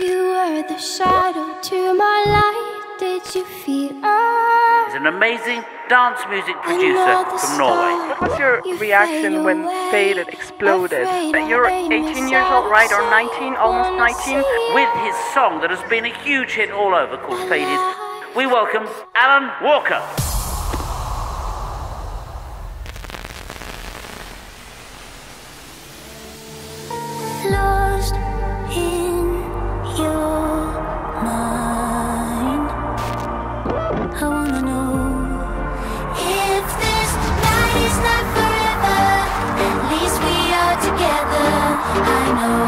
You were the shadow to my light. Did you feel He's an amazing dance music producer from Norway. What was your reaction when Faded exploded? You're 18 years old, right? Or 19, almost 19? With his song that has been a huge hit all over called Faded, we welcome Alan Walker. Lost in your mind. I wanna know if this night is not forever. At least we are together. I know